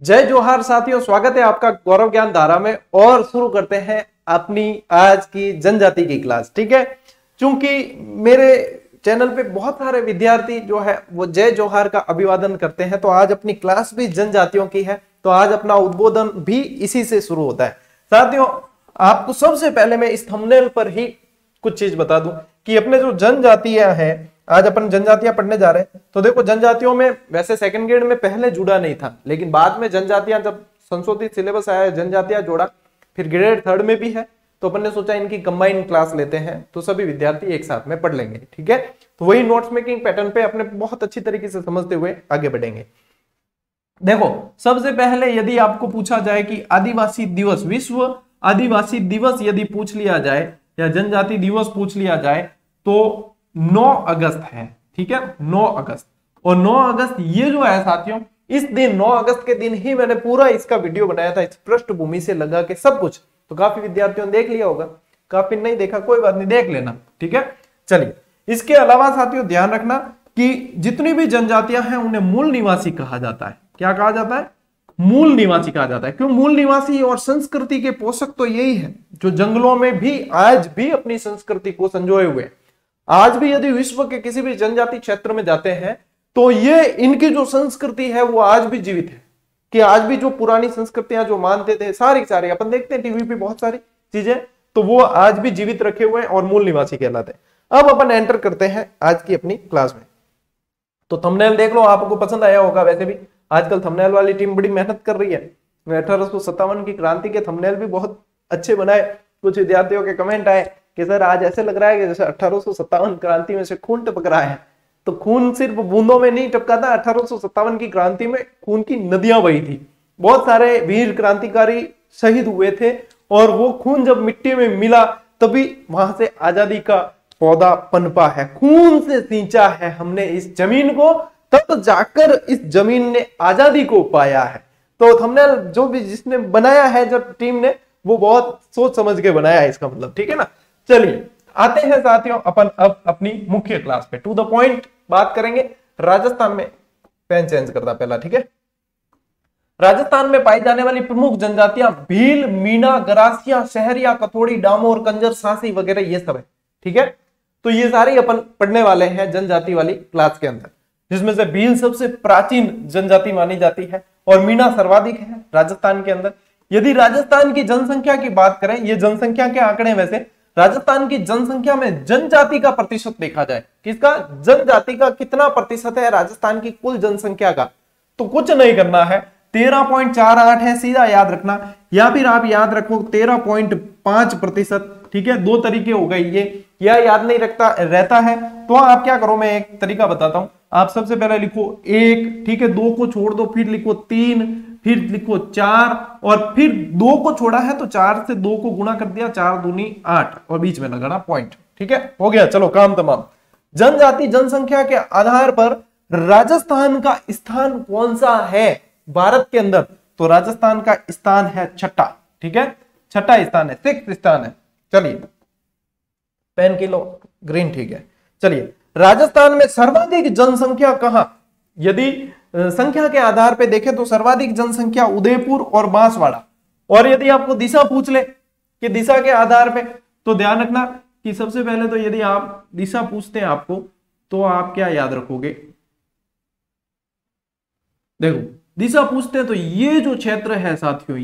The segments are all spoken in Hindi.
जय जोहार साथियों, स्वागत है आपका गौरव ज्ञान धारा में। और शुरू करते हैं अपनी आज की जनजाति की क्लास। ठीक है, क्योंकि मेरे चैनल पे बहुत सारे विद्यार्थी जो है वो जय जोहार का अभिवादन करते हैं, तो आज अपनी क्लास भी जनजातियों की है, तो आज अपना उद्बोधन भी इसी से शुरू होता है। साथियों, आपको सबसे पहले मैं इस थंबनेल पर ही कुछ चीज बता दूं कि अपने जो जनजातियां हैं, आज अपन जनजातियां पढ़ने जा रहे हैं। तो देखो, जनजातियों में वैसे सेकंड ग्रेड में पहले जुड़ा नहीं था, लेकिन बाद में जनजातियां जब संशोधित सिलेबस आया, जनजातियां जोड़ा, फिर ग्रेड थर्ड में भी है, तो अपन ने सोचा इनकी कंबाइन क्लास लेते हैं, तो सभी विद्यार्थी एक साथ में पढ़ लेंगे। ठीक है, तो वही नोट्स मेकिंग पैटर्न पे अपने बहुत अच्छी तरीके से समझते हुए आगे बढ़ेंगे। देखो, सबसे पहले यदि आपको पूछा जाए कि आदिवासी दिवस, विश्व आदिवासी दिवस यदि पूछ लिया जाए या जनजाति दिवस पूछ लिया जाए तो 9 अगस्त है। ठीक है, 9 अगस्त। और 9 अगस्त ये जो है साथियों, इस दिन 9 अगस्त के दिन ही मैंने पूरा इसका वीडियो बनाया था, इस पृष्ठभूमि से लगा के सब कुछ। तो काफी विद्यार्थियों ने देख लिया होगा, काफी नहीं देखा कोई बात नहीं, देख लेना। ठीक है, चलिए। इसके अलावा साथियों ध्यान रखना कि जितनी भी जनजातियां हैं उन्हें मूल निवासी कहा जाता है। क्या कहा जाता है? मूल निवासी कहा जाता है। क्यों? मूल निवासी और संस्कृति के पोषक तो यही है जो जंगलों में भी आज भी अपनी संस्कृति को संजोए हुए। आज भी यदि विश्व के किसी भी जनजाति क्षेत्र में जाते हैं तो ये इनकी जो संस्कृति है वो आज भी जीवित है, कि आज भी जो पुरानी संस्कृतियां जो मानते थे सारी अपन देखते हैं टीवी पे बहुत सारी चीजें, तो वो आज भी जीवित रखे हुए हैं और मूल निवासी कहलाते हैं। अब अपन एंटर करते हैं आज की अपनी क्लास में। तो थंबनेल देख लो, आपको पसंद आया होगा। वैसे भी आजकल थंबनेल वाली टीम बड़ी मेहनत कर रही है। 1857 की क्रांति के थंबनेल भी बहुत अच्छे बनाए। कुछ विद्यार्थियों के कमेंट आए कि सर आज ऐसे लग रहा है कि जैसे 1857 क्रांति में से खून टपक रहा है। तो खून सिर्फ बूंदों में नहीं टपका था, 1857 की क्रांति में खून की नदियां बही थी। बहुत सारे वीर क्रांतिकारी शहीद हुए थे और वो खून जब मिट्टी में मिला तभी वहां से आजादी का पौधा पनपा है। खून से सींचा है हमने इस जमीन को, तब जाकर इस जमीन ने आजादी को पाया है। तो थंबनेल जो भी जिसने बनाया है, जब टीम ने, वो बहुत सोच समझ के बनाया है, इसका मतलब। ठीक है ना। चलिए आते हैं साथियों अपन अब अपनी मुख्य क्लास पे, टू द पॉइंट बात करेंगे। राजस्थान में, पेन चेंज करता पहला। ठीक है, राजस्थान में पाई जाने वाली प्रमुख जनजातियां भील, मीणा, गरासिया, शहरिया, कथोड़ी, डामोर, कंजर, सांसी वगैरह ये सब है। ठीक है, तो ये सारी अपन पढ़ने वाले हैं जनजाति वाली क्लास के अंदर, जिसमें से भील सबसे प्राचीन जनजाति मानी जाती है और मीणा सर्वाधिक है राजस्थान के अंदर। यदि राजस्थान की जनसंख्या की बात करें, ये जनसंख्या के आंकड़े वैसे, राजस्थान की जनसंख्या में जनजाति का प्रतिशत देखा जाए, किसका? जनजाति का कितना प्रतिशत है राजस्थान की कुल जनसंख्या का, तो कुछ नहीं करना है, 13.48 है, सीधा याद रखना। या फिर आप याद रखो 13.5%। ठीक है, दो तरीके हो गए ये, या याद नहीं रखता रहता है तो आप क्या करो, मैं एक तरीका बताता हूं। आप सबसे पहले लिखो 1, ठीक है, 2 को छोड़ दो, फिर लिखो 3, फिर लिखो 4, और फिर 2 को छोड़ा है तो 4 से 2 को गुणा कर दिया, 4 दूनी 8, और बीच में लगाना पॉइंट। ठीक है, हो गया, चलो काम तमाम। जनजाति जनसंख्या के आधार पर राजस्थान का स्थान कौन सा है भारत के अंदर? तो राजस्थान का स्थान है छठा। ठीक है, छठा स्थान है, 6th स्थान है। चलिए पेन की लो, ग्रीन। ठीक है, चलिए राजस्थान में सर्वाधिक जनसंख्या कहां? यदि संख्या के आधार पे देखें तो सर्वाधिक जनसंख्या उदयपुर और बांसवाड़ा। और यदि आपको दिशा पूछ ले कि दिशा के आधार पे, तो ध्यान रखना कि सबसे पहले तो यदि आप दिशा पूछते हैं आपको, तो आप क्या याद रखोगे? देखो, दिशा पूछते हैं तो ये जो क्षेत्र है साथियों,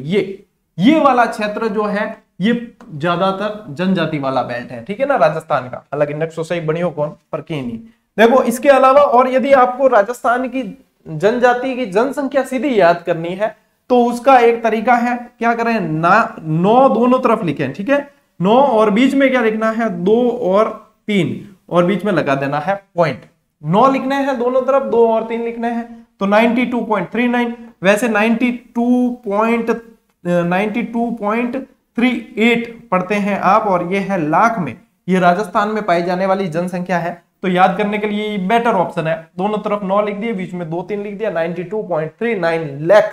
ये वाला क्षेत्र जो है ये ज्यादातर जनजाति वाला बेल्ट है। ठीक है ना, राजस्थान का। हालांकि नक्शो सही बनी हो कौन, पर की नहीं। देखो, इसके अलावा और यदि आपको राजस्थान की जनजाति की जनसंख्या सीधी याद करनी है तो उसका एक तरीका है, क्या करें ना, 9 दोनों तरफ लिखें। ठीक है, 9 और बीच में क्या लिखना है, 2 और 3, और बीच में लगा देना है पॉइंट। 9 लिखने हैं दोनों तरफ, 2 और 3 लिखने हैं, तो 92.39। वैसे 92.38 पढ़ते हैं आप, और ये है लाख में। ये राजस्थान में पाई जाने वाली जनसंख्या है, तो याद करने के लिए ये बेटर ऑप्शन है। दोनों तरफ 9 लिख दिए, बीच में 2 3 लिख दिया, 92.39 लाख।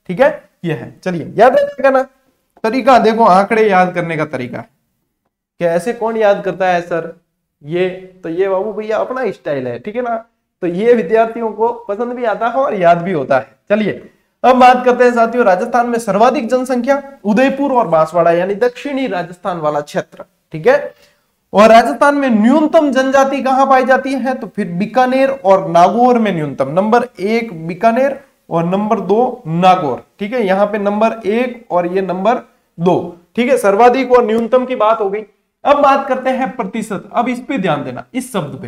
ठीक है, ये है। चलिए याद रखना ना तरीका, देखो आंकड़े याद करने का तरीका। क्या ऐसे कौन याद करता है सर? ये तो ये बाबू भैया अपना स्टाइल है। ठीक है ना, तो ये विद्यार्थियों को पसंद भी आता है और याद भी होता है। चलिए अब बात करते हैं साथियों राजस्थान में सर्वाधिक जनसंख्या, उदयपुर और बांसवाड़ा यानी दक्षिणी राजस्थान वाला क्षेत्र, ठीक है। और राजस्थान में न्यूनतम जनजाति कहां पाई जाती है, तो फिर बीकानेर और नागौर में न्यूनतम, नंबर 1 बीकानेर और नंबर 2 नागौर, ठीक है। यहां पे नंबर 1 और ये नंबर 2, ठीक है। सर्वाधिक और न्यूनतम की बात हो गई। अब बात करते हैं प्रतिशत। अब इस पे ध्यान देना, इस शब्द पे,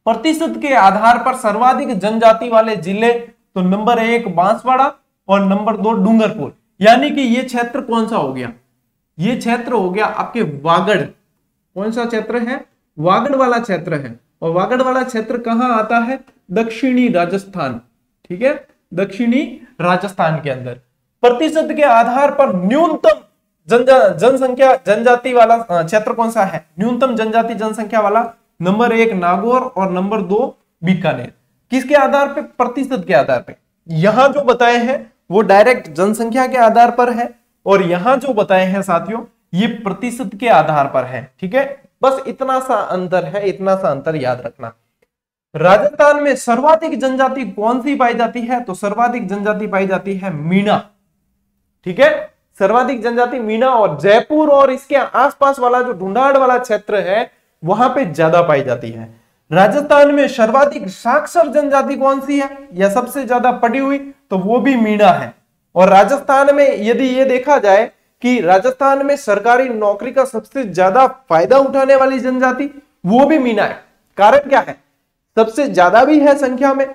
प्रतिशत के आधार पर सर्वाधिक जनजाति वाले जिले, तो नंबर 1 बांसवाड़ा और नंबर 2 डूंगरपुर, यानी कि ये क्षेत्र कौन सा हो गया, ये क्षेत्र हो गया आपके वागड़। कौन सा क्षेत्र है, वागड़ वाला क्षेत्र है। और वागड़ वाला क्षेत्र कहां आता है, दक्षिणी राजस्थान, ठीक है, दक्षिणी राजस्थान के अंदर। प्रतिशत के आधार पर न्यूनतम जनसंख्या जनजाति वाला क्षेत्र कौन सा है, न्यूनतम जनजाति जनसंख्या वाला, नंबर 1 नागौर और नंबर 2 बीकानेर। किसके आधार पे, प्रतिशत के आधार पे। यहां जो बताए हैं वो डायरेक्ट जनसंख्या के आधार पर है, और यहां जो बताए हैं साथियों ये प्रतिशत के आधार पर है, ठीक है। बस इतना सा अंतर है, इतना सा अंतर याद रखना। राजस्थान में सर्वाधिक जनजाति कौन सी पाई जाती है, तो सर्वाधिक जनजाति पाई जाती है मीणा, ठीक है, सर्वाधिक जनजाति मीणा। और जयपुर और इसके आसपास वाला जो ढूंढाड़ वाला क्षेत्र है वहां पे ज्यादा पाई जाती है। राजस्थान में सर्वाधिक साक्षर जनजाति कौन सी है, या सबसे ज्यादा पढ़ी हुई, तो वो भी मीणा है। और राजस्थान में यदि ये देखा जाए कि राजस्थान में सरकारी नौकरी का सबसे ज्यादा फायदा उठाने वाली जनजाति वो भी मीणा है। कारण क्या है, सबसे ज्यादा भी है संख्या में,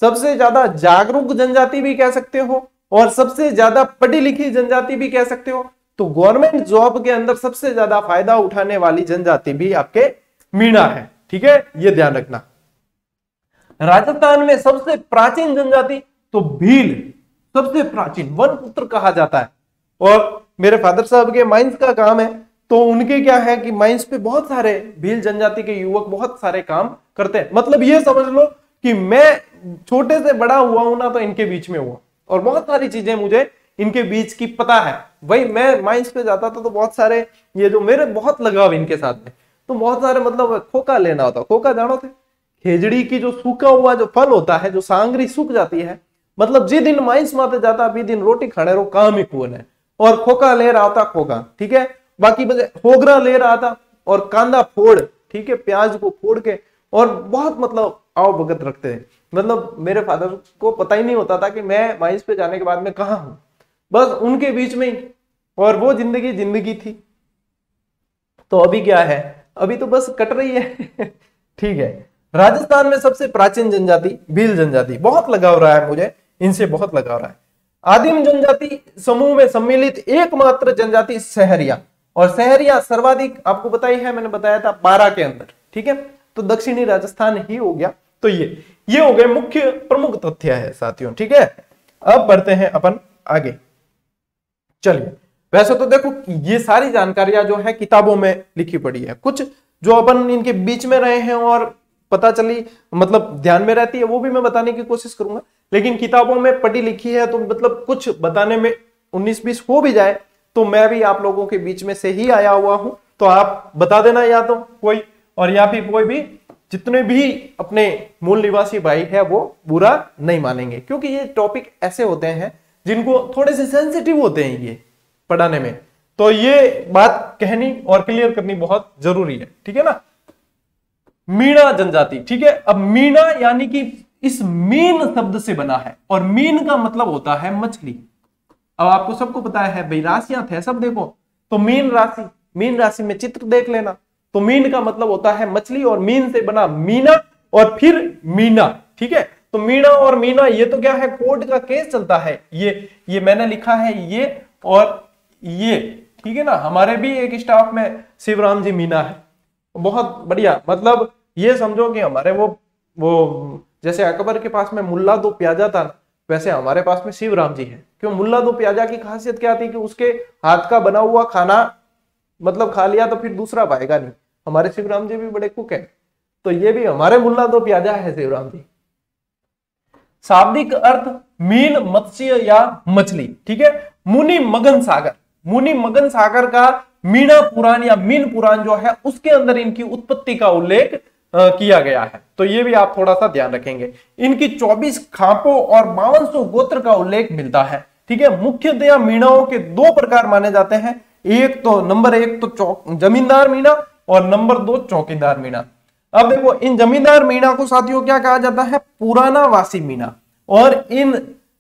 सबसे ज्यादा जागरूक जनजाति भी कह सकते हो, और सबसे ज्यादा पढ़ी लिखी जनजाति भी कह सकते हो। तो गवर्नमेंट जॉब के अंदर सबसे ज्यादा फायदा उठाने वाली जनजाति भी आपके मीणा है, ठीक है, ये ध्यान रखना। राजस्थान में सबसे प्राचीन जनजाति, तो भील सबसे प्राचीन, वन पुत्र कहा जाता है। और मेरे फादर साहब के माइंस का काम है, तो उनके क्या है कि माइंस पे बहुत सारे भील जनजाति के युवक बहुत सारे काम करते हैं। मतलब ये समझ लो कि मैं छोटे से बड़ा हुआ हूं ना, तो इनके बीच में हुआ, और बहुत सारी चीजें मुझे इनके बीच की पता है। भाई मैं माइंस पे जाता था तो बहुत सारे ये जो मेरे बहुत लगाव इनके साथ में, तो बहुत सारे मतलब खोखा लेना होता, खोखा जानो थे, खेजड़ी की जो सूखा हुआ जो फल होता है, जो सांगरी सूख जाती है, मतलब जिस दिन माइंस माते जाता अभी दिन रोटी खाने रो काम ही कौन है, और खोखा ले रहा था खोखा, ठीक है, बाकी होगरा ले रहा था, और कांदा फोड़, ठीक है, प्याज को फोड़ के, और बहुत मतलब आओ भगत रखते हैं। मतलब मेरे फादर को पता ही नहीं होता था कि मैं माइंस पे जाने के बाद में कहाँ हूं, बस उनके बीच में ही, और वो जिंदगी जिंदगी थी। तो अभी क्या है, अभी तो बस कट रही है ठीक है। राजस्थान में सबसे प्राचीन जनजाति भील जनजाति, बहुत लगाव रहा है मुझे इनसे, बहुत लगाव रहा है। आदिम जनजाति समूह में सम्मिलित एकमात्र जनजाति सहरिया, और सहरिया सर्वाधिक आपको बताई है, मैंने बताया था 12 के अंदर, ठीक है, तो दक्षिणी राजस्थान ही हो गया। तो ये हो गए मुख्य प्रमुख तथ्य है साथियों, ठीक है। अब बढ़ते हैं अपन आगे। चलिए, वैसे तो देखो ये सारी जानकारियां जो है किताबों में लिखी पड़ी है, कुछ जो अपन इनके बीच में रहे हैं और पता चली मतलब ध्यान में रहती है वो भी मैं बताने की कोशिश करूंगा, लेकिन किताबों में पढ़ी लिखी है तो मतलब कुछ बताने में 19-20 हो भी जाए तो मैं भी आप लोगों के बीच में से ही आया हुआ हूं, तो आप बता देना या तो कोई, और या फिर कोई भी जितने भी अपने मूल निवासी भाई है वो बुरा नहीं मानेंगे, क्योंकि ये टॉपिक ऐसे होते हैं जिनको थोड़े से सेंसिटिव होते हैं ये पढ़ाने में, तो ये बात कहनी और क्लियर करनी बहुत जरूरी है, ठीक है ना। मीणा जनजाति, ठीक है। अब मीणा यानी कि इस मीन शब्द से बना है, और मीन का मतलब होता है मछली। अब आपको सबको पता है भाई राशियां थे सब, देखो तो मीन राशि में चित्र देख लेना, तो मीन का मतलब होता है मछली, और मीन से बना मीना और फिर मीना, ठीक है। तो मीणा और मीना ये तो क्या है, कोर्ट का केस चलता है, ये मैंने लिखा है ये और ये, ठीक है ना। हमारे भी एक स्टाफ में शिवराम जी मीना है, बहुत बढ़िया, मतलब ये समझो कि हमारे वो जैसे अकबर के पास में मुल्ला दो प्याजा था ना, वैसे हमारे पास में शिवराम जी है। क्यों, मुल्ला दो प्याजा की खासियत क्या थी कि उसके हाथ का बना हुआ खाना मतलब खा लिया तो फिर दूसरा पाएगा नहीं। हमारे शिवराम जी भी बड़े कुक है, तो ये भी हमारे मुल्ला दो प्याजा है शिवराम जी। शाब्दिक अर्थ मीन मत्स्य या मछली, ठीक है। मुनि मगन सागर का मीणा पुराण या मीन पुराण जो है उसके अंदर इनकी उत्पत्ति का उल्लेख किया गया है। तो ये भी आप थोड़ा सा ध्यान रखेंगे। इनकी 24 खापों और 5200 गोत्र का उल्लेख मिलता है। ठीक है, मुख्यतया मीणाओं के दो प्रकार माने जाते हैं। एक तो नंबर एक तो जमींदार मीणा और नंबर दो चौकीदार मीणा। अब देखो, इन जमींदार मीणा को साथियों क्या कहा जाता है? पुराना वासी मीणा। और इन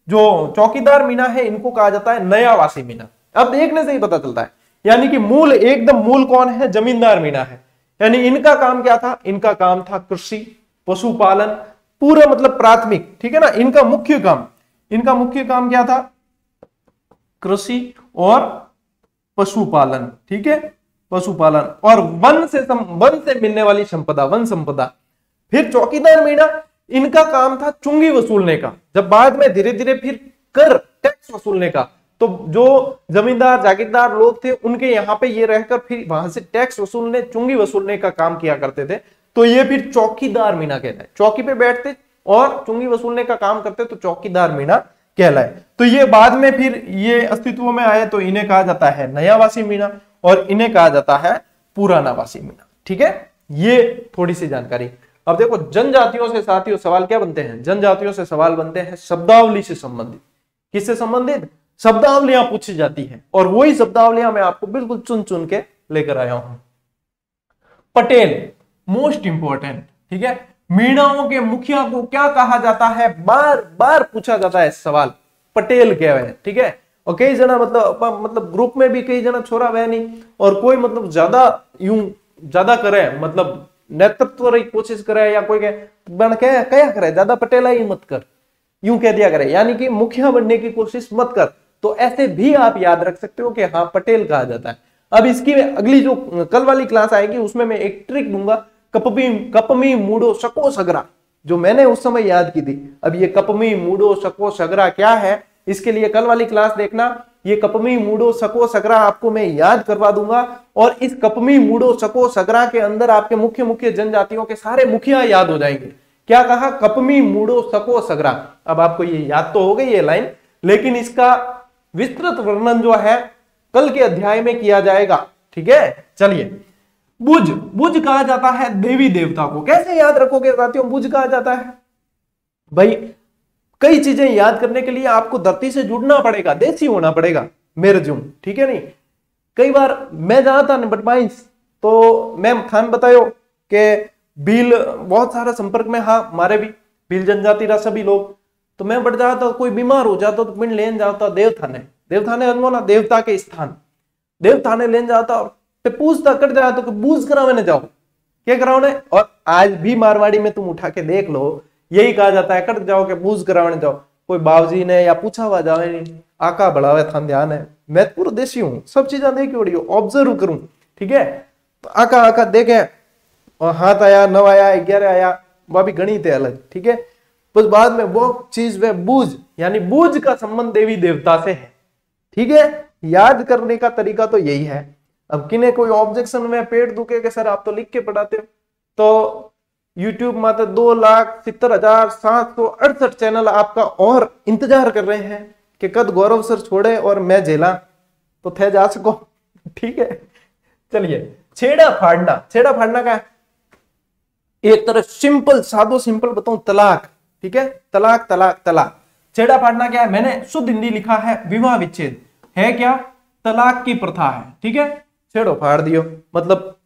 जो चौकीदार मीणा है इनको कहा जाता है नया वासी मीणा। अब देखने से ही पता चलता है, यानी कि मूल एकदम मूल कौन है? जमींदार मीणा है। यानी इनका काम क्या था? इनका काम था कृषि, पशुपालन, पूरा मतलब प्राथमिक। ठीक है ना, इनका मुख्य काम क्या था? कृषि और पशुपालन। ठीक है, पशुपालन और वन से मिलने वाली संपदा, वन संपदा। फिर चौकीदार मीणा, इनका काम था चुंगी वसूलने का। जब बाद में धीरे धीरे फिर कर टैक्स वसूलने का, तो जो जमींदार जागीरदार लोग थे उनके यहाँ पे ये रहकर फिर वहां से टैक्स वसूलने, चुंगी वसूलने का काम किया करते थे। तो ये फिर चौकीदार मीणा कहलाए। चौकी पे बैठते और चुंगी वसूलने का काम करते तो चौकीदार मीणा कहलाए। तो ये बाद में फिर ये अस्तित्व में आए तो इन्हें कहा जाता है नया वासी मीणा और इन्हें कहा जाता है पुराना वासी मीणा। ठीक है, ये थोड़ी सी जानकारी। अब देखो, जनजातियों से साथियों सवाल क्या बनते हैं? जनजातियों से सवाल बनते हैं शब्दावली से संबंधित। किससे संबंधित? शब्दावलियां पूछी जाती हैं और वही शब्दावलियां मैं आपको बिल्कुल चुन चुन के लेकर आया हूं। Patel, most important. ठीक है, मीणाओं के मुखिया को क्या कहा जाता है? बार बार पूछा जाता है सवाल, पटेल क्या है। ठीक है, और कई जना मतलब ग्रुप में भी कई जना छोरा वह नहीं, और कोई मतलब ज्यादा करे, मतलब नेतृत्व की कोशिश करे, या कोई क्या करे ज्यादा पटेला ही मत कर, यूं कह दिया करे, यानी कि मुखिया बनने की कोशिश मत कर। तो ऐसे भी आप याद रख सकते हो कि हाँ पटेल कहा जाता है। अब इसकी अगली जो कल वाली क्लास आएगी उसमें मैं एक ट्रिक दूंगा, कपमी मूडो शको सगरा, जो मैंने उस समय याद की थी। अब ये कपमी मूडो शको सगरा क्या है, इसके लिए कल वाली क्लास देखना। ये कपमी मूडो शको सगरा आपको मैं याद करवा दूंगा, और इस कपमी मूडो शको सगरा के अंदर आपके मुख्य मुख्य जनजातियों के सारे मुखिया याद हो जाएंगे। क्या कहा? कपमी मूडो शको सगरा। अब आपको ये याद तो हो गई ये लाइन, लेकिन इसका विस्तृत वर्णन जो है कल के अध्याय में किया जाएगा। ठीक है, चलिए। बुज कहा जाता है देवी देवता को। कैसे याद रखोगे साथियों बुज कहा जाता है? भाई कई चीजें याद करने के लिए आपको धरती से जुड़ना पड़ेगा, देसी होना पड़ेगा मेरे जूम। ठीक है, नहीं कई बार मैं जहां था बटमाइंस, तो मैं थान बतायो कि भील बहुत सारा संपर्क में, हाँ हमारे भी भील जनजाति रा सभी लोग। तो मैं बढ़ जाता, कोई बीमार हो जाता तो पिंड लेन जाता देवथाने ना, देवता के स्थान देवथाने लेन जाता, और पूछता कर जाए तो बूझ कराने जाओ, क्या कराने। और आज भी मारवाड़ी में तुम उठा के देख लो, यही कहा जाता है, कट जाओ के बूझ कराने जाओ। कोई बाबूजी ने या पूछा हुआ जावे नहीं, आका बढ़ावे थान ध्यान है। मैं पूरा देसी हूँ, सब चीजें देखी उड़ी ऑब्जर्व करूं। ठीक है, तो आका देखे और हाथ आया, 9 आया, 11 आया, वह भी गणित है अलग। ठीक है, बस बाद में वो चीज वे बूझ, यानी बूझ का संबंध देवी देवता से है। ठीक है, याद करने का तरीका तो यही है। अब किन्हें कोई ऑब्जेक्शन में पेट दुखे के सर आप तो लिख के पढ़ाते हो, तो YouTube में तो 2,70,768 चैनल आपका और इंतजार कर रहे हैं कि कद गौरव सर छोड़े और मैं झेला तो थे जा सको। ठीक है, चलिए। छेड़ा फाड़ना का एक तरह सिंपल सादो सिंपल बताऊं, तलाक। ठीक है, तलाक। छेड़ा फाड़ना क्या है? मैंने शुद्ध हिंदी लिखा है, विवाह विच्छेद है। क्या? तलाक की प्रथा है। ठीक है, छेड़ो फाड़ दियो, मतलब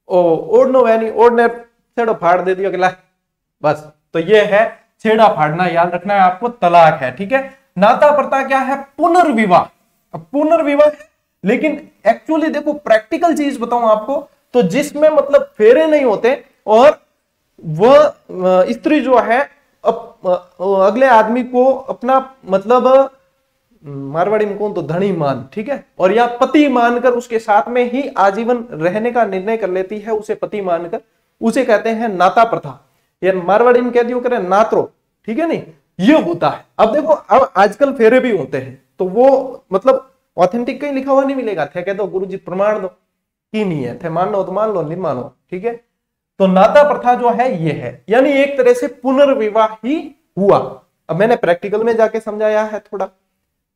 ओढ़नो वैनी ओढ़ने छेड़ो फाड़ दे दियो, बस। तो ये है छेड़ा फाड़ना, याद रखना है आपको, तलाक है। ठीक है, नाता प्रथा क्या है? पुनर्विवाह। पुनर्विवाह है, लेकिन एक्चुअली देखो प्रैक्टिकल चीज बताऊं आपको, तो जिसमें मतलब फेरे नहीं होते और वह स्त्री जो है अगले आदमी को अपना मतलब मारवाड़ी में कौन तो धनी मान, ठीक है, और या पति मानकर उसके साथ में ही आजीवन रहने का निर्णय कर लेती है, उसे पति मानकर, उसे कहते हैं नाता प्रथा। या मारवाड़ी में कह दियो करे नात्रो। ठीक है, नहीं ये होता है। अब देखो, अब आजकल फेरे भी होते हैं, तो वो मतलब ऑथेंटिक कहीं लिखा हुआ नहीं मिलेगा, थे कह दो गुरु जी प्रमाण दो की नहीं है, थे मान लो तो मान लो, नहीं मानो। ठीक है, तो नाता प्रथा जो है ये है, यानी एक तरह से पुनर्विवाह ही हुआ। अब मैंने प्रैक्टिकल में जाके समझाया है, थोड़ा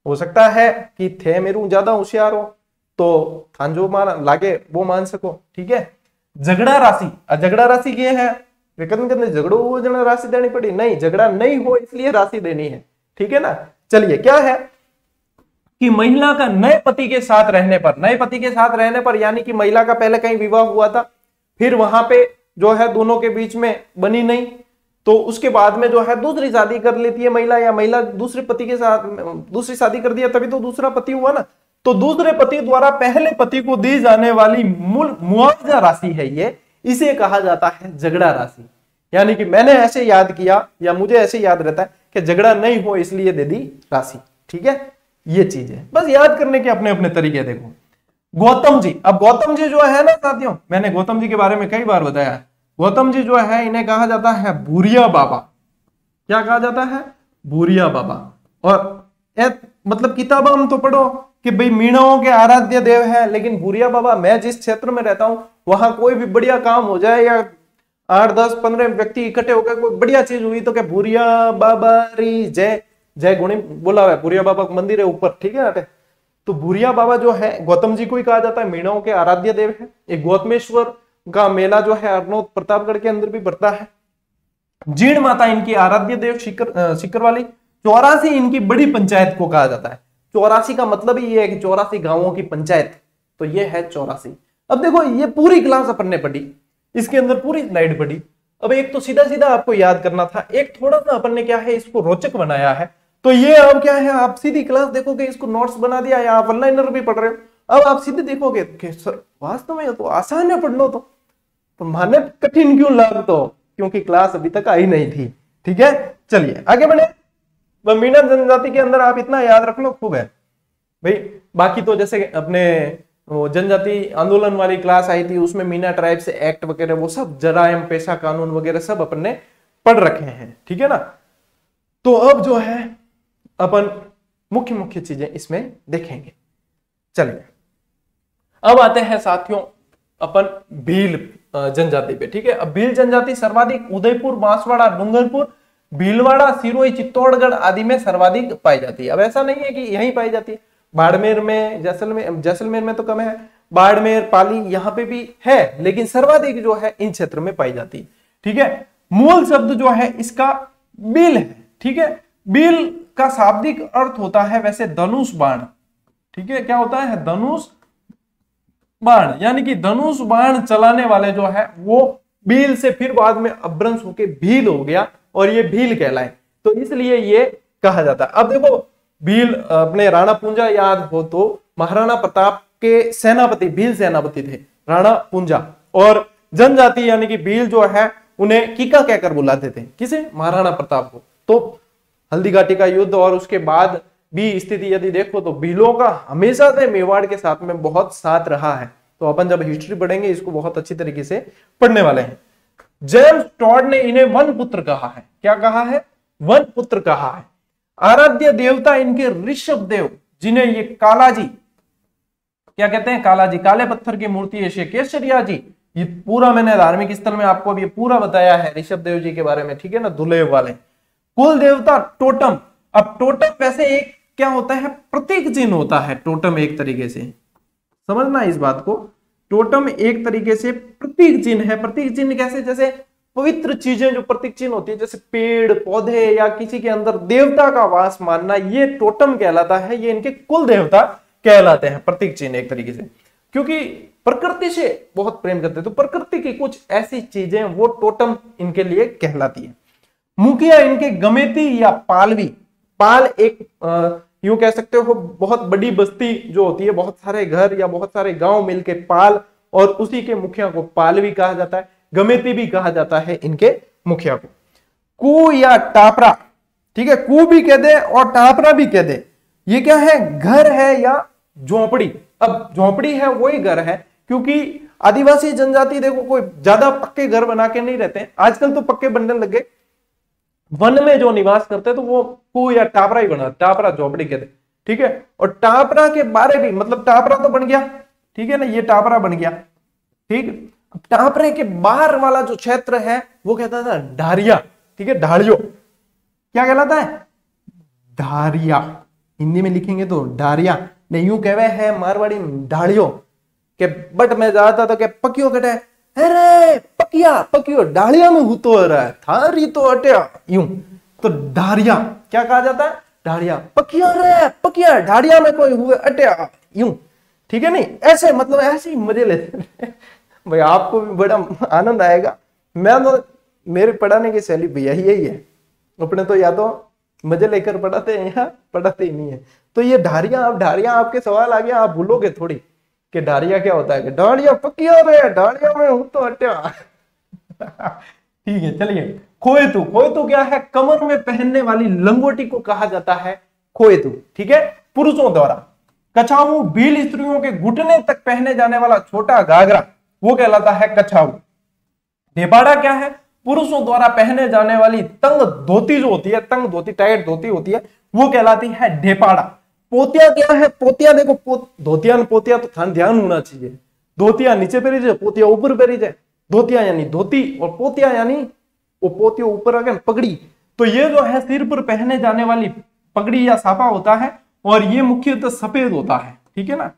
हो सकता है कि थे मेरू ज्यादा होशियार हो तो थान जो मान लागे वो मान सको। ठीक है, झगड़ा राशि ये है कदम कदम झगड़ो वो जना राशि देनी पड़ी, नहीं झगड़ा नहीं हो इसलिए राशि देनी है, ठीक है ना। चलिए क्या है कि महिला का नए पति के साथ रहने पर, नए पति के साथ रहने पर यानी कि महिला का पहले कहीं विवाह हुआ था, फिर वहां पे जो है दोनों के बीच में बनी नहीं, तो उसके बाद में जो है दूसरी शादी कर लेती है महिला, या महिला दूसरे पति के साथ दूसरी शादी कर दिया तभी तो दूसरा पति हुआ ना। तो दूसरे पति द्वारा पहले पति को दी जाने वाली मूल मुआवजा राशि है ये, इसे कहा जाता है झगड़ा राशि। यानी कि मैंने ऐसे याद किया या मुझे ऐसे याद रहता है कि झगड़ा नहीं हो इसलिए दे दी राशि, ठीक है। ये चीज है, बस याद करने के अपने अपने तरीके। देखो गौतम जी, अब गौतम जी जो है ना साथियों, मैंने गौतम जी के बारे में कई बार बताया, गौतम जी जो है इन्हें कहा जाता है भूरिया बाबा। क्या कहा जाता है? भूरिया बाबा। और मतलब किताब हम तो पढ़ो कि भाई मीणाओं के आराध्य देव है, लेकिन भूरिया बाबा, मैं जिस क्षेत्र में रहता हूं वहां कोई भी बढ़िया काम हो जाए या 8 10 15 व्यक्ति इकट्ठे होकर कोई बढ़िया चीज हुई तो क्या भूरिया बाबा री जय जय गुणी बोला हुआ है, भूरिया बाबा का मंदिर है ऊपर, ठीक है। तो भूरिया बाबा जो है गौतम जी को ही कहा जाता है, मीणाओं के आराध्य देव है। एक गौतमेश्वर का मेला जो है अर्नोद प्रतापगढ़ के अंदर भी बढ़ता है। जीण माता इनकी आराध्य देव शिकर वाली। 84 इनकी बड़ी पंचायत को कहा जाता है। 84 का मतलब ही ये है कि 84 गांवों की पंचायत, तो ये है 84। अब देखो ये पूरी क्लास अपन ने पढ़ी, इसके अंदर पूरी स्लाइड पढ़ी। अब एक तो सीधा सीधा आपको याद करना था, एक थोड़ा सा अपन ने क्या है इसको रोचक बनाया है। तो ये अब क्या है, आप सीधी क्लास देखोगे, इसको नोट्स बना दिया या आप ऑनलाइनर भी पढ़ रहे हो, अब आप सीधे देखोगे कि सर वास्तव में तो आसान है पढ़ना, तो माने कठिन क्यों लग, तो क्योंकि क्लास अभी तक आई नहीं थी, ठीक है। चलिए आगे बढ़े। मीणा जनजाति के अंदर आप इतना याद रख लो खूब है भाई। बाकी तो जैसे अपने जनजाति आंदोलन वाली क्लास आई थी उसमें मीणा ट्राइब से एक्ट वगैरह वो सब जरायम पेशा कानून वगैरह सब अपन ने पढ़ रखे हैं, ठीक है ना। तो अब जो है अपन मुख्य मुख्य चीजें इसमें देखेंगे। चलिए अब आते हैं साथियों अपन भील जनजाति पे, ठीक है। अब भील जनजाति सर्वाधिक उदयपुर, बांसवाड़ा, डूंगरपुर, भीलवाड़ा, सिरोही, चित्तौड़गढ़ आदि में सर्वाधिक पाई जाती है। अब ऐसा नहीं है कि यहीं पाई जाती है, बाड़मेर में, जैसलमेर में तो कम है, बाड़मेर, पाली यहाँ पे भी है, लेकिन सर्वाधिक जो है इन क्षेत्र में पाई जाती है, ठीक है। मूल शब्द जो है इसका बिल है, ठीक है। बिल का शाब्दिक अर्थ होता है वैसे धनुष बाण, ठीक है। क्या होता है? धनुष बाण, यानी कि धनुष बाण चलाने वाले जो है वो भील से फिर बाद में अपभ्रंश होके भील हो गया और ये भील कहलाए, तो इसलिए ये कहा जाता है। अब देखो भील अपने राणा पूंजा याद हो तो महाराणा प्रताप के सेनापति भील सेनापति थे राणा पूंजा, और जनजाति यानी कि भील जो है उन्हें कीका कहकर बुलाते थे, किसे? महाराणा प्रताप को। तो हल्दी घाटी का युद्ध और उसके बाद भी स्थिति यदि देखो तो भीलों का हमेशा से मेवाड़ के साथ में बहुत साथ रहा है। तो अपन जब हिस्ट्री पढ़ेंगे इसको बहुत अच्छी तरीके से पढ़ने वाले हैं। जेम्स टॉड ने इन्हें वन पुत्र कहा है। क्या कहा है? वन पुत्र कहा है। आराध्य देवता इनके ऋषभ देव, जिन्हें ये कालाजी क्या कहते हैं? कालाजी, काले पत्थर की मूर्ति है, केसरिया जी। ये पूरा मैंने धार्मिक स्थल में आपको अभी पूरा बताया है ऋषभ देव जी के बारे में, ठीक है ना, दुलेव वाले। कुल देवता टोटम। अब टोटम वैसे एक क्या होता है? प्रतीक चिन्ह होता है टोटम, एक तरीके से समझना इस बात को। टोटम एक तरीके से प्रतीक चिन्ह है। प्रतीक चिन्ह कैसे? जैसे पवित्र चीजें जो प्रतीक चिन्ह होती है, जैसे पेड़ पौधे या किसी के अंदर देवता का वास मानना, ये टोटम कहलाता है। ये इनके कुल देवता कहलाते हैं, प्रतीक चिन्ह एक तरीके से, क्योंकि प्रकृति से बहुत प्रेम करते हैं। तो प्रकृति की कुछ ऐसी चीजें वो टोटम इनके लिए कहलाती है। मुखिया इनके गमेती या पालवी। पाल एक यूं कह सकते हो बहुत बड़ी बस्ती जो होती है, बहुत सारे घर या बहुत सारे गांव मिलके पाल, और उसी के मुखिया को पालवी कहा जाता है। गमेती भी कहा जाता है इनके मुखिया को। कू या टापरा, ठीक है, कू भी कह दे और टापरा भी कह दे। ये क्या है? घर है या झोंपड़ी। अब झोंपड़ी है वही घर है, क्योंकि आदिवासी जनजाति देखो कोई ज्यादा पक्के घर बना के नहीं रहते, आजकल तो पक्के बनने लगे। वन में जो निवास करते तो वो कू या टापरा ही बना, टापरा झोपड़ी कहते, ठीक है। और टापरा के बारे भी, मतलब टापरा तो बन गया, ठीक है ना, ये टापरा बन गया, ठीक। टापरे के बाहर वाला जो क्षेत्र है वो कहता था ढारिया, ठीक है, ढाड़ियो। क्या कहलाता है? ढारिया। हिंदी में लिखेंगे तो ढारिया, नहीं यूं कहवे है मारवाड़ी ढाड़ियो के। बट मैं जाता तो क्या पक्कियों कटे, अरे पक्की पकिया पकियो डालिया में हूतो रहा है, थारी तो अट्या यूं। तो ढारिया क्या कहा जाता है, ढारिया पकिया रे पकिया ढारिया में कोई हुए अट्या यूं, ठीक है नहीं, ऐसे मतलब ऐसे ही मजे लेते हैं भाई, आपको भी बड़ा आनंद आएगा। मैं तो मेरे पढ़ाने की शैली भैया यही है, अपने तो या तो मजे लेकर पढ़ाते हैं या पढ़ाते ही नहीं है। तो ये ढारिया, अब ढारिया आपके सवाल आ गया, आप भूलोगे थोड़ी कि ढारिया क्या होता है, ढारिया पकिया रे ढारिया में हूं तो अट्या ठीक है चलिए। खोएतु, खोएतु क्या है, कमर में पहनने वाली लंगोटी को कहा जाता है खोएतु, ठीक है, पुरुषों द्वारा। कछाऊ भील स्त्रियों के घुटने तक पहने जाने वाला छोटा घाघरा वो कहलाता है कछाऊ। ढेपाड़ा क्या है, पुरुषों द्वारा पहने जाने वाली तंग धोती जो होती है, तंग धोती टाइट धोती होती है, वो कहलाती है ढेपाड़ा। पोतिया क्या है, पोतिया देखो धोतिया पोतिया तो ध्यान होना चाहिए, धोतिया नीचे पेरी जाए पोतिया ऊपर पेरी जाए, धोतिया यानी धोती और पोतिया यानी वो पोतिया ऊपर आ गया पगड़ी। तो ये जो है सिर पर पहने जाने वाली पगड़ी या साफा होता है और ये मुख्यतः सफेद होता है, ठीक है ना,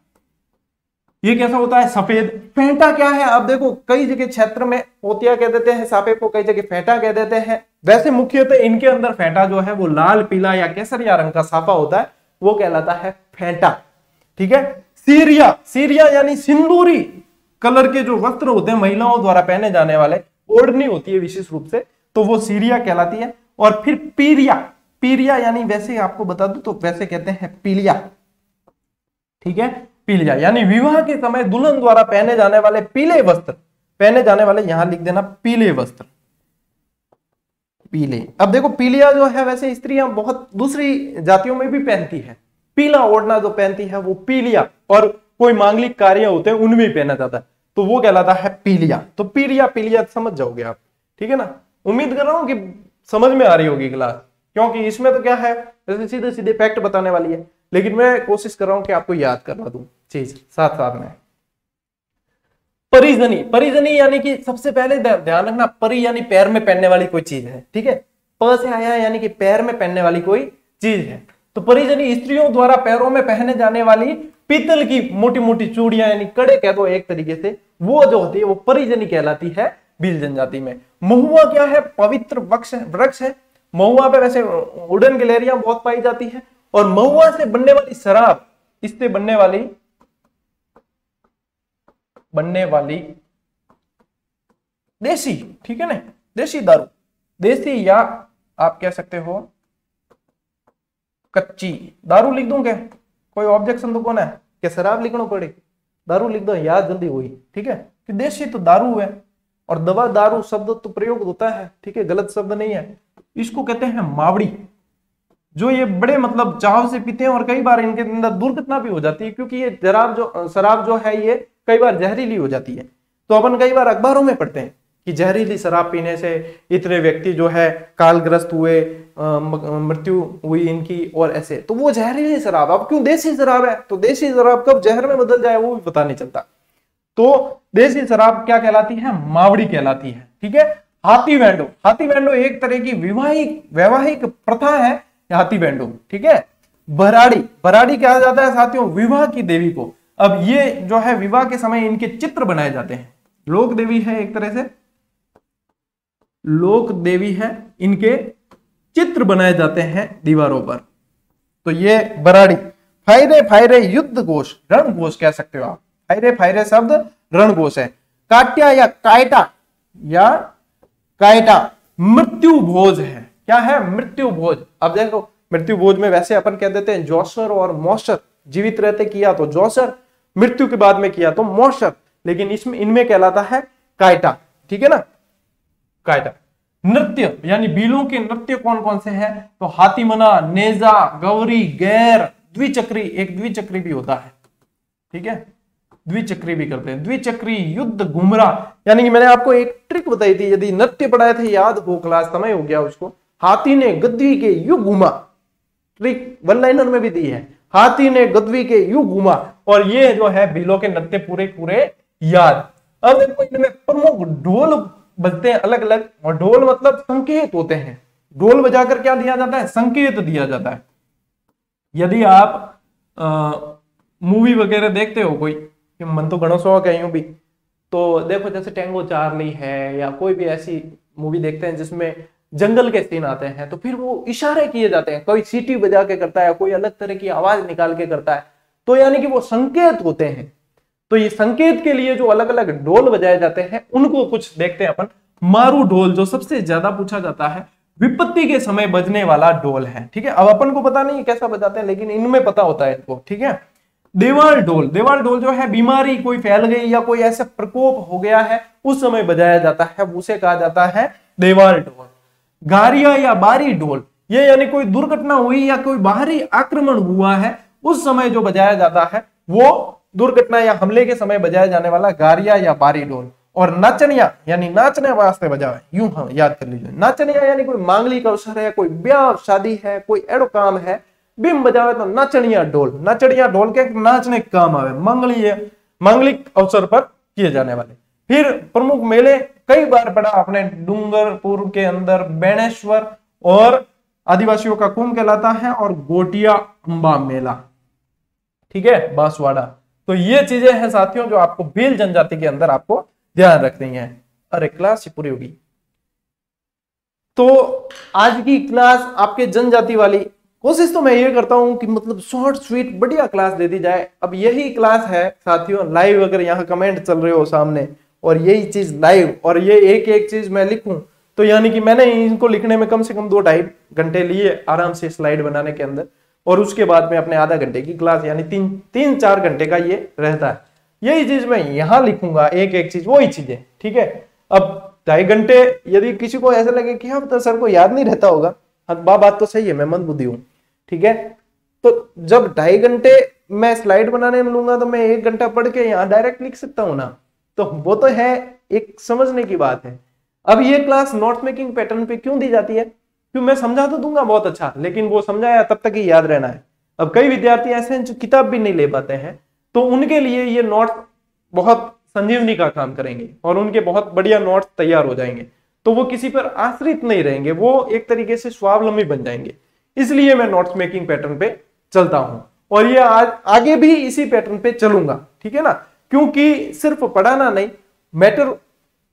ये कैसा होता है सफेद। फेंटा क्या है, अब देखो कई जगह क्षेत्र में पोतिया कह देते हैं साफे को, कई जगह फेंटा कह देते हैं, वैसे मुख्यतः इनके अंदर फेंटा जो है वो लाल पीला या केसरिया रंग का साफा होता है, वो कहलाता है फेंटा, ठीक है। सीरिया, सीरिया यानी सिंदूरी कलर के जो वस्त्र होते हैं महिलाओं द्वारा पहने जाने वाले, ओढ़नी होती है विशेष रूप से, तो वो सीरिया कहलाती है। और फिर पीरिया, पीरिया यानी वैसे आपको बता दूं तो वैसे कहते हैं पीलिया, ठीक है, पीलिया यानी विवाह के समय दुल्हन द्वारा पहने जाने वाले पीले वस्त्र, पहने जाने वाले यहां लिख देना पीले वस्त्र, पीले। अब देखो पीलिया जो है वैसे स्त्रियां बहुत दूसरी जातियों में भी पहनती है, पीला ओढ़ना जो पहनती है वो पीलिया, और कोई मांगलिक कार्य होते हैं उनमें भी पहना जाता है, तो वो कहलाता है पीलिया। तो पीलिया पीलिया समझ जाओगे आप, ठीक है ना। उम्मीद कर रहा हूं कि समझ में आ रही होगी क्लास, क्योंकि इसमें तो क्या है जैसे सीधे सीधे फैक्ट बताने वाली है, लेकिन मैं कोशिश कर रहा हूं कि आपको याद करवा दूं चीज साथ साथ में। परिजनी, परिजनी यानी कि सबसे पहले ध्यान रखना, परी यानी पैर में पहनने वाली कोई चीज है, ठीक है, प से आया है यानी कि पैर में पहनने वाली कोई चीज है। तो परिजनी स्त्रियों द्वारा पैरों में पहने जाने वाली पीतल की मोटी मोटी चूड़ियां यानी कड़े कह दो एक तरीके से, वो जो होती है वो परिजनी कहलाती है भील जनजाति में। महुआ क्या है, पवित्र वृक्ष है, महुआ पे वैसे वुडन गिलहरियां बहुत पाई जाती है, और महुआ से बनने वाली शराब, इससे बनने वाली देसी, ठीक है ना, देसी दारू, देसी या आप कह सकते हो कच्ची दारू लिख दूं क्या, कोई ऑब्जेक्शन तो कौन है कि शराब लिखना पड़े, दारू लिख दो, याद जल्दी हुई, ठीक है, कि देसी तो दारू है, और दवा दारू शब्द तो प्रयोग होता है, ठीक है, गलत शब्द नहीं है। इसको कहते हैं मावड़ी, जो ये बड़े मतलब चाव से पीते हैं, और कई बार इनके अंदर दुर्घटना भी हो जाती है, क्योंकि ये शराब जो है ये कई बार जहरीली हो जाती है। तो अपन कई बार अखबारों में पढ़ते हैं कि जहरीली शराब पीने से इतने व्यक्ति जो है कालग्रस्त हुए, मृत्यु हुई इनकी, और ऐसे, तो वो जहरीली शराब, अब क्यों देसी शराब है, तो देसी शराब कब जहर में बदल जाए वो भी पता नहीं चलता। तो देसी शराब क्या कहलाती है, मावड़ी कहलाती है, ठीक है। हाथी बैंडो, हाथी बैंडो एक तरह की वैवाहिक प्रथा है हाथी बैंडो, ठीक है। भराड़ी, भराड़ी कहा जाता है साथियों विवाह की देवी को। अब ये जो है विवाह के समय इनके चित्र बनाए जाते हैं, लोक देवी है एक तरह से, लोक देवी है, इनके चित्र बनाए जाते हैं दीवारों पर। तो ये भराड़ी। फायरे फायरे युद्ध घोष, रण घोष कह सकते हो आप, फायरे फायरे शब्द रण घोष है। काट्या या कायटा मृत्यु भोज है, क्या है, मृत्यु भोज। अब देखो मृत्यु भोज में वैसे अपन कह देते हैं जोसर और मौसर, जीवित रहते किया तो जोसर, मृत्यु के बाद में किया तो मौसर, लेकिन इसमें इनमें कहलाता है कायटा, ठीक है ना, कायटा। नृत्य यानी बीलों के नृत्य कौन कौन से हैं, तो हाथीमना, नेजा, गौरी, गैर, द्विचक्री, एक द्विचक्री भी होता है, ठीक है, द्विचक्री भी करते हैं, द्विचक्री, युद्ध, घुमरा। यानी कि मैंने आपको एक ट्रिक बताई थी, यदि नृत्य पढ़ाए थे याद हो, क्लास समय हो गया उसको, हाथी ने गद्दी के युग घुमा, ट्रिक वन लाइनर में भी दी है, हाथी ने गद्दी के युग घुमा, और ये जो है बीलों के नृत्य पूरे पूरे याद। अब देखो इनमें प्रमुख ढोल बजते हैं अलग अलग, और ढोल मतलब संकेत होते हैं, ढोल बजाकर क्या दिया जाता है, संकेत दिया जाता है। यदि आप मूवी वगैरह देखते हो कोई, मन तो घणो शौक है यूं भी, तो देखो जैसे टैंगो चार्ली है या कोई भी ऐसी मूवी देखते हैं जिसमें जंगल के सीन आते हैं, तो फिर वो इशारे किए जाते हैं, कोई सीटी बजा के करता है, कोई अलग तरह की आवाज निकाल के करता है, तो यानी कि वो संकेत होते हैं। तो ये संकेत के लिए जो अलग अलग ढोल बजाए जाते हैं उनको कुछ देखते हैं अपन। मारू ढोल जो सबसे ज्यादा पूछा जाता है, विपत्ति के समय बजने वाला ढोल है, ठीक है। अब अपन को पता नहीं कैसा बजाते हैं, लेकिन इनमें पता होता है इनको, ठीक है। देवाल ढोल, देवाल ढोल जो है बीमारी कोई फैल गई या कोई ऐसा प्रकोप हो गया है उस समय बजाया जाता है, उसे कहा जाता है देवाल ढोल। गारिया या बारी ढोल, ये यानी कोई दुर्घटना हुई या कोई बाहरी आक्रमण हुआ है उस समय जो बजाया जाता है वो दुर्घटना या हमले के समय बजाया जाने वाला गारिया या बारी ढोल। और नाचनिया यानी नाचने वास्ते बजावे, यूं हम याद कर लीजिए। नाचनिया यानी कोई मांगलिक अवसर है, कोई ब्याह शादी है, कोई एड़ो काम है, बिम बजावे तो नाचनिया ढोल। नाचनिया ढोल के नाचने के काम आवे, मांगलिक अवसर पर किए जाने वाले। फिर प्रमुख मेले कई बार पड़ा आपने, डूंगरपुर के अंदर बेणेश्वर और आदिवासियों का कुंभ कहलाता है, और गोटिया अंबा मेला, ठीक है, बांसवाड़ा। तो ये चीजें हैं साथियों जो आपको भील जनजाति के अंदर आपको ध्यान रखनी है। अरे क्लास ही पूरी होगी। तो आज की क्लास आपके जनजाति वाली, कोशिश तो मैं ये करता हूं कि मतलब शॉर्ट स्वीट बढ़िया क्लास दे दी जाए। अब यही क्लास है साथियों लाइव, अगर यहाँ कमेंट चल रहे हो सामने और यही चीज लाइव, और ये एक एक चीज मैं लिखूं, तो यानी कि मैंने इनको लिखने में कम से कम 2-2.5 घंटे लिए आराम से स्लाइड बनाने के अंदर, और उसके बाद में अपने आधा घंटे की क्लास यानी 3-4 घंटे का ये रहता है। यही चीज मैं यहाँ लिखूंगा, एक एक चीज वही चीजें, ठीक है। अब 2.5 घंटे यदि किसी को ऐसा लगे कि हाँ तो सर को याद नहीं रहता होगा, हाँ बात तो सही है, मैं मंदबुद्धि हूँ, ठीक है। तो जब 2.5 घंटे मैं स्लाइड बनाने में लूंगा तो मैं 1 घंटा पढ़ के यहाँ डायरेक्ट लिख सकता हूँ ना, तो वो तो है एक समझने की बात है। अब ये क्लास नोट मेकिंग पैटर्न पे क्यों दी जाती है? क्यों, मैं समझा तो दूंगा बहुत अच्छा, लेकिन वो समझाया तब तक ही याद रहना है। अब कई विद्यार्थी ऐसे हैं जो किताब भी नहीं ले पाते हैं, तो उनके लिए ये नोट बहुत संजीवनी का काम करेंगे और उनके बहुत बढ़िया नोट्स तैयार हो जाएंगे। तो वो किसी पर आश्रित नहीं रहेंगे, वो एक तरीके से स्वावलंबी बन जाएंगे। इसलिए मैं नोट्स मेकिंग पैटर्न पे चलता हूं, और ये आगे भी इसी पैटर्न पे चलूंगा, ठीक है ना। क्योंकि सिर्फ पढ़ाना नहीं, मैटर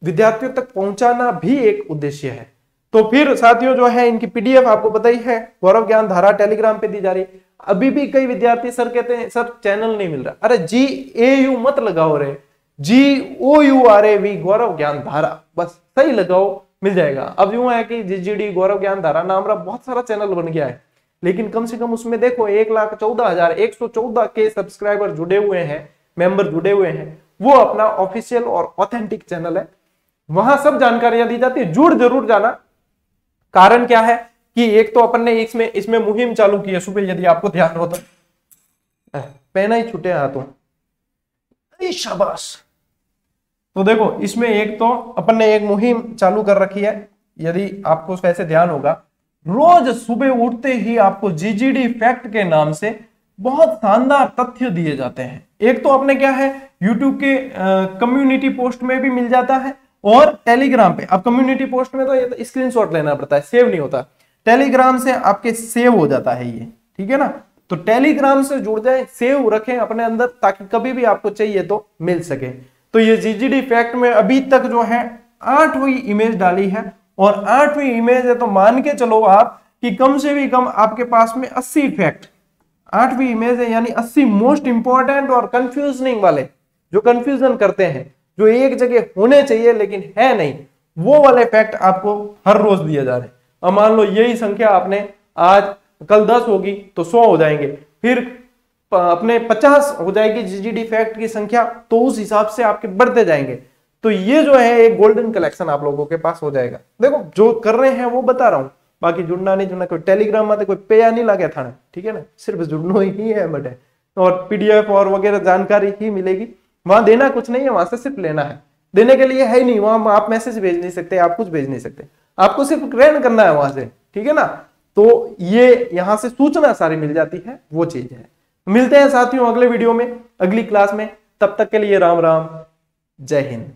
विद्यार्थियों तक पहुंचाना भी एक उद्देश्य है। तो फिर साथियों जो है इनकी पीडीएफ आपको पता ही है, गौरव ज्ञान धारा टेलीग्राम पे दी जा रही है। अभी भी कई विद्यार्थी सर कहते हैं सर चैनल नहीं मिल रहा, अरे GAU मत लगाओ रे, GOURAV गौरव ज्ञान धारा बस सही लगाओ, मिल जाएगा। अब यूं है कि GGD गौरव ज्ञान धारा नाम का बहुत सारा चैनल बन गया है, लेकिन कम से कम उसमें देखो 1,14,114 के सब्सक्राइबर जुड़े हुए हैं, मेंबर जुड़े हुए हैं। वो अपना ऑफिशियल और ऑथेंटिक चैनल है, वहां सब जानकारियां दी जाती है, जुड़ जरूर जाना। कारण क्या है कि एक तो अपन ने इसमें मुहिम चालू की है सुबह, यदि आपको ध्यान हो तो पहना ही छूटे हाथों, शाबाश। तो देखो इसमें एक तो अपन ने एक मुहिम चालू कर रखी है, यदि आपको वैसे ध्यान होगा, रोज सुबह उठते ही आपको GGD फैक्ट के नाम से बहुत शानदार तथ्य दिए जाते हैं। एक तो अपने क्या है यूट्यूब के कम्युनिटी पोस्ट में भी मिल जाता है, और टेलीग्राम पे। अब कम्युनिटी पोस्ट में तो ये तो स्क्रीनशॉट लेना पड़ता है, सेव नहीं होता, टेलीग्राम से आपके सेव हो जाता है ये, ठीक है ना। तो टेलीग्राम से जुड़ जाए, सेव रखें अपने अंदर, ताकि कभी भी आपको चाहिए तो मिल सके। तो ये GGD फैक्ट में अभी तक जो है 8वीं इमेज डाली है, और 8वीं इमेज है तो मान के चलो आप कि कम से भी कम आपके पास में 80 फैक्ट, 8वीं इमेज है यानी 80 मोस्ट इंपॉर्टेंट और कंफ्यूजनिंग वाले, जो कंफ्यूजन करते हैं, जो एक जगह होने चाहिए लेकिन है नहीं, वो वाले फैक्ट आपको हर रोज दिए जा रहे हैं। अब मान लो यही संख्या आपने आज, कल 10 होगी तो 100 हो जाएंगे, फिर अपने 50 हो जाएगी GGD फैक्ट की संख्या, तो उस हिसाब से आपके बढ़ते जाएंगे। तो ये जो है एक गोल्डन कलेक्शन आप लोगों के पास हो जाएगा। देखो जो कर रहे हैं वो बता रहा हूं, बाकी जुड़ना नहीं जुड़ना, कोई टेलीग्राम में कोई पेया नहीं लगे थाने, ठीक है ना, सिर्फ जुड़ना ही है बटे, और PDF और वगैरह जानकारी ही मिलेगी। वहां देना कुछ नहीं है, वहां से सिर्फ लेना है, देने के लिए है ही नहीं। वहां आप मैसेज भेज नहीं सकते, आप कुछ भेज नहीं सकते, आपको सिर्फ ग्रहण करना है वहां से, ठीक है ना। तो ये यहां से सूचना सारी मिल जाती है, वो चीज है। मिलते हैं साथियों अगले वीडियो में, अगली क्लास में, तब तक के लिए राम राम, जय हिंद।